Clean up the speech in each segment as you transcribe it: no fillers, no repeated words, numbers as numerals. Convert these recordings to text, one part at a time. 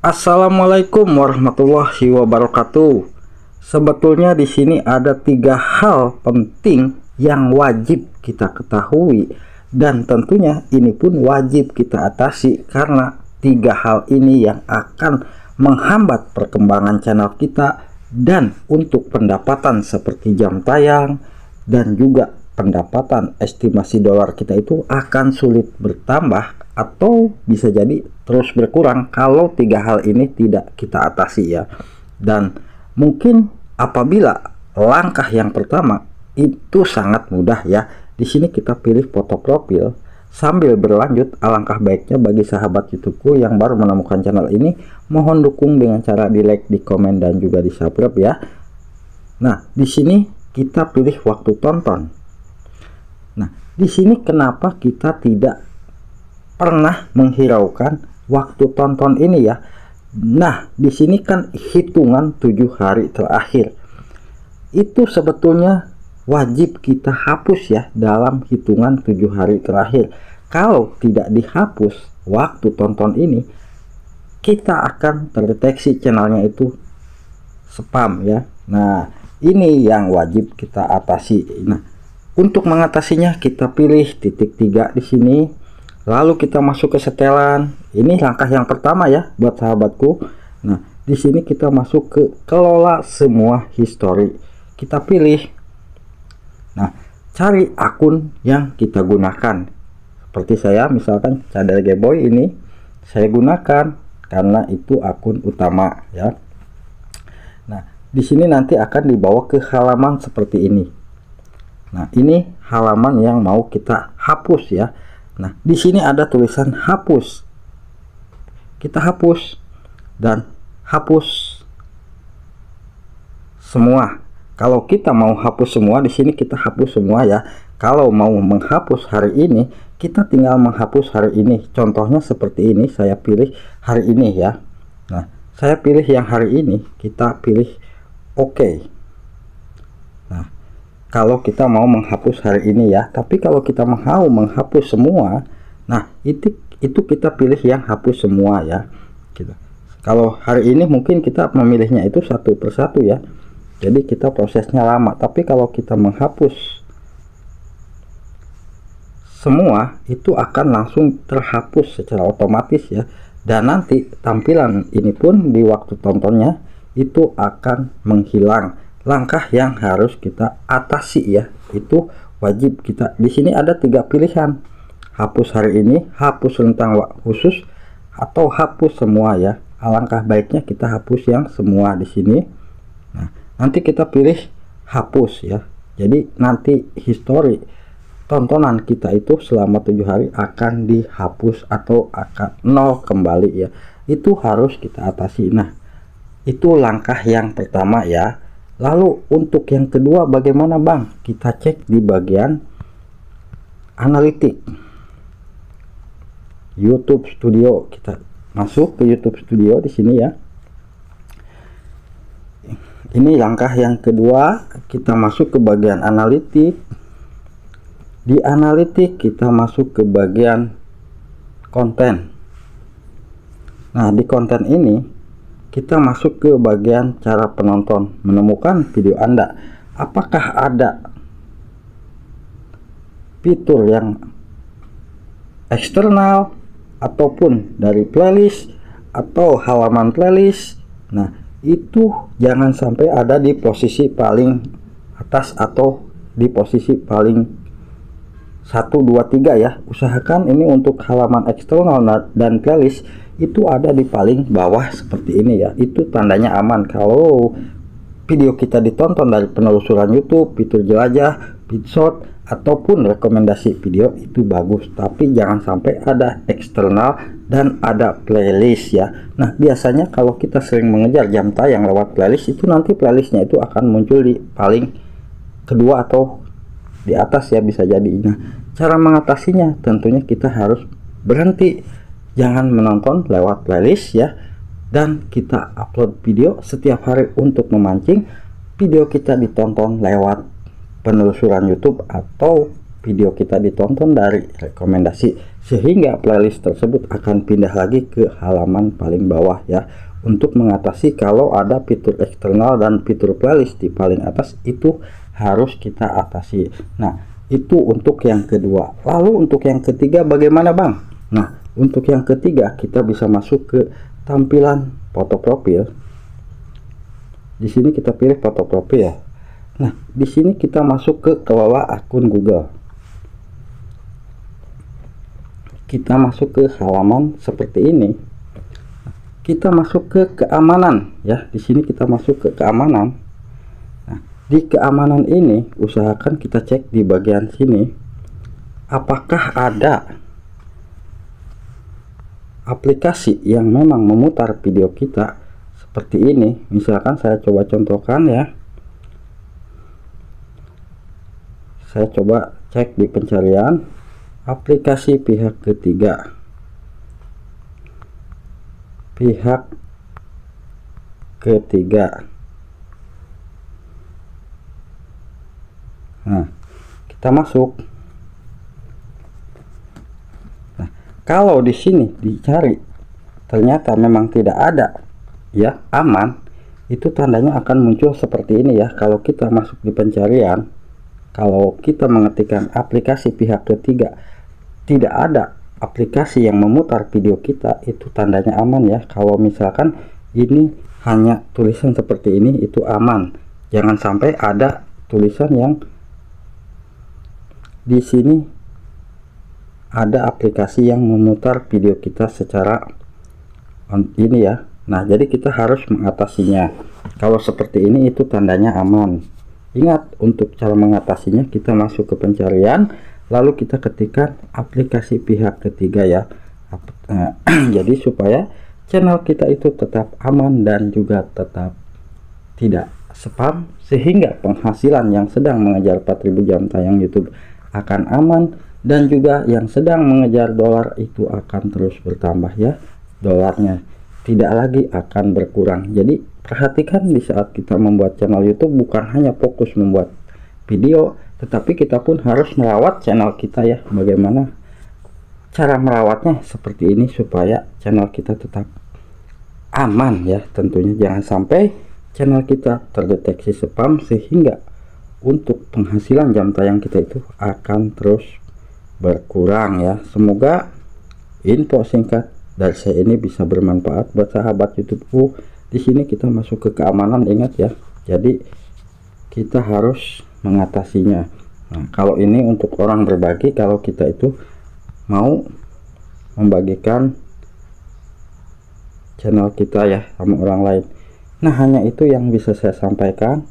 Assalamualaikum warahmatullahi wabarakatuh. Sebetulnya di sini ada 3 hal penting yang wajib kita ketahui, dan tentunya ini pun wajib kita atasi karena 3 hal ini yang akan menghambat perkembangan channel kita dan untuk pendapatan seperti jam tayang dan juga pendapatan estimasi dolar kita itu akan sulit bertambah atau bisa jadi terus berkurang kalau 3 hal ini tidak kita atasi ya. Dan mungkin apabila langkah yang pertama itu sangat mudah ya. Di sini kita pilih foto profil. Sambil berlanjut, alangkah baiknya bagi sahabat YouTubeku yang baru menemukan channel ini, mohon dukung dengan cara di like, di komen, dan juga di subscribe ya. Nah, di sini kita pilih waktu tonton. Nah, di sini kenapa kita tidak pernah menghiraukan waktu tonton ini ya? Nah, di sini kan hitungan 7 hari terakhir. Itu sebetulnya wajib kita hapus ya dalam hitungan 7 hari terakhir. Kalau tidak dihapus waktu tonton ini, kita akan terdeteksi channelnya itu spam ya. Nah, ini yang wajib kita atasi. Nah, untuk mengatasinya kita pilih titik 3 di sini. Lalu kita masuk ke setelan. Ini langkah yang pertama ya buat sahabatku. Nah, di sini kita masuk ke kelola semua history. Kita pilih. Nah, cari akun yang kita gunakan. Seperti saya misalkan Cadel Geboy ini saya gunakan karena itu akun utama ya. Nah, di sini nanti akan dibawa ke halaman seperti ini. Nah, ini halaman yang mau kita hapus ya. Nah, di sini ada tulisan hapus. Kita hapus dan hapus semua. Kalau kita mau hapus semua, di sini kita hapus semua ya. Kalau mau menghapus hari ini, kita tinggal menghapus hari ini. Contohnya seperti ini, saya pilih hari ini ya. Nah, saya pilih yang hari ini, kita pilih OK. Nah, kalau kita mau menghapus hari ini ya, tapi kalau kita mau menghapus semua, nah itu kita pilih yang hapus semua ya gitu. Kalau hari ini mungkin kita memilihnya itu satu persatu ya, jadi kita prosesnya lama. Tapi kalau kita menghapus semua, itu akan langsung terhapus secara otomatis ya. Dan nanti tampilan ini pun di waktu tontonnya itu akan menghilang. Langkah yang harus kita atasi ya, itu wajib kita. Di sini ada 3 pilihan, hapus hari ini, hapus rentang waktu khusus, atau hapus semua ya. Alangkah baiknya kita hapus yang semua di sini. Nah, nanti kita pilih hapus ya. Jadi nanti history tontonan kita itu selama 7 hari akan dihapus atau akan nol kembali ya. Itu harus kita atasi. Nah, itu langkah yang pertama ya. Lalu untuk yang kedua bagaimana Bang? Kita cek di bagian analitik YouTube Studio. Kita masuk ke YouTube Studio di sini ya. Ini langkah yang kedua, kita masuk ke bagian analitik. Di analitik kita masuk ke bagian konten. Nah, di konten ini kita masuk ke bagian cara penonton menemukan video Anda. Apakah ada fitur yang eksternal ataupun dari playlist atau halaman playlist? Nah, itu jangan sampai ada di posisi paling atas atau di posisi paling 1, 2, 3 ya. Usahakan ini untuk halaman eksternal dan playlist itu ada di paling bawah seperti ini ya. Itu tandanya aman. Kalau video kita ditonton dari penelusuran YouTube, fitur jelajah, feed short, ataupun rekomendasi video, itu bagus. Tapi jangan sampai ada eksternal dan ada playlist ya. Nah, biasanya kalau kita sering mengejar jam tayang lewat playlist, itu nanti playlistnya itu akan muncul di paling kedua atau di atas ya, bisa jadi. Nah, cara mengatasinya tentunya kita harus berhenti, jangan menonton lewat playlist ya, dan kita upload video setiap hari untuk memancing video kita ditonton lewat penelusuran YouTube atau video kita ditonton dari rekomendasi, sehingga playlist tersebut akan pindah lagi ke halaman paling bawah ya. Untuk mengatasi kalau ada fitur eksternal dan fitur playlist di paling atas, itu harus kita atasi. Nah, itu untuk yang kedua. Lalu untuk yang ketiga bagaimana Bang? Nah, untuk yang ketiga kita bisa masuk ke tampilan foto profil. Di sini kita pilih foto profil ya. Nah, di sini kita masuk ke kelola akun Google. Kita masuk ke halaman seperti ini. Kita masuk ke keamanan ya. Di sini kita masuk ke keamanan. Nah, di keamanan ini usahakan kita cek di bagian sini apakah ada aplikasi yang memang memutar video kita seperti ini. Misalkan saya coba contohkan ya. Saya coba cek di pencarian aplikasi pihak ketiga. Pihak ketiga. Nah, kita masuk. Nah, kalau di sini dicari ternyata memang tidak ada ya, aman, itu tandanya akan muncul seperti ini ya. Kalau kita masuk di pencarian, kalau kita mengetikkan aplikasi pihak ketiga, tidak ada aplikasi yang memutar video kita, itu tandanya aman ya. Kalau misalkan ini hanya tulisan seperti ini, itu aman. Jangan sampai ada tulisan yang di sini ada aplikasi yang memutar video kita secara ini ya. Nah, jadi kita harus mengatasinya. Kalau seperti ini itu tandanya aman. Ingat, untuk cara mengatasinya kita masuk ke pencarian, lalu kita ketikkan aplikasi pihak ketiga ya. Jadi supaya channel kita itu tetap aman dan juga tetap tidak spam, sehingga penghasilan yang sedang mengejar 4000 jam tayang YouTube akan aman, dan juga yang sedang mengejar dolar itu akan terus bertambah ya. Dolarnya tidak lagi akan berkurang. Jadi perhatikan di saat kita membuat channel YouTube, bukan hanya fokus membuat video, tetapi kita pun harus merawat channel kita ya. Bagaimana cara merawatnya? Seperti ini supaya channel kita tetap aman ya. Tentunya jangan sampai channel kita terdeteksi spam, sehingga untuk penghasilan jam tayang kita itu akan terus berkurang ya. Semoga info singkat dari saya ini bisa bermanfaat buat sahabat YouTubeku. Di sini kita masuk ke keamanan, ingat ya. Jadi kita harus mengatasinya. Nah, kalau ini untuk orang berbagi, kalau kita itu mau membagikan channel kita ya sama orang lain. Nah, hanya itu yang bisa saya sampaikan.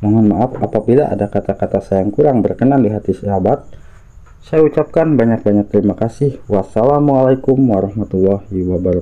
Mohon maaf apabila ada kata-kata saya yang kurang berkenan di hati sahabat. Saya ucapkan banyak-banyak terima kasih. Wassalamualaikum warahmatullahi wabarakatuh.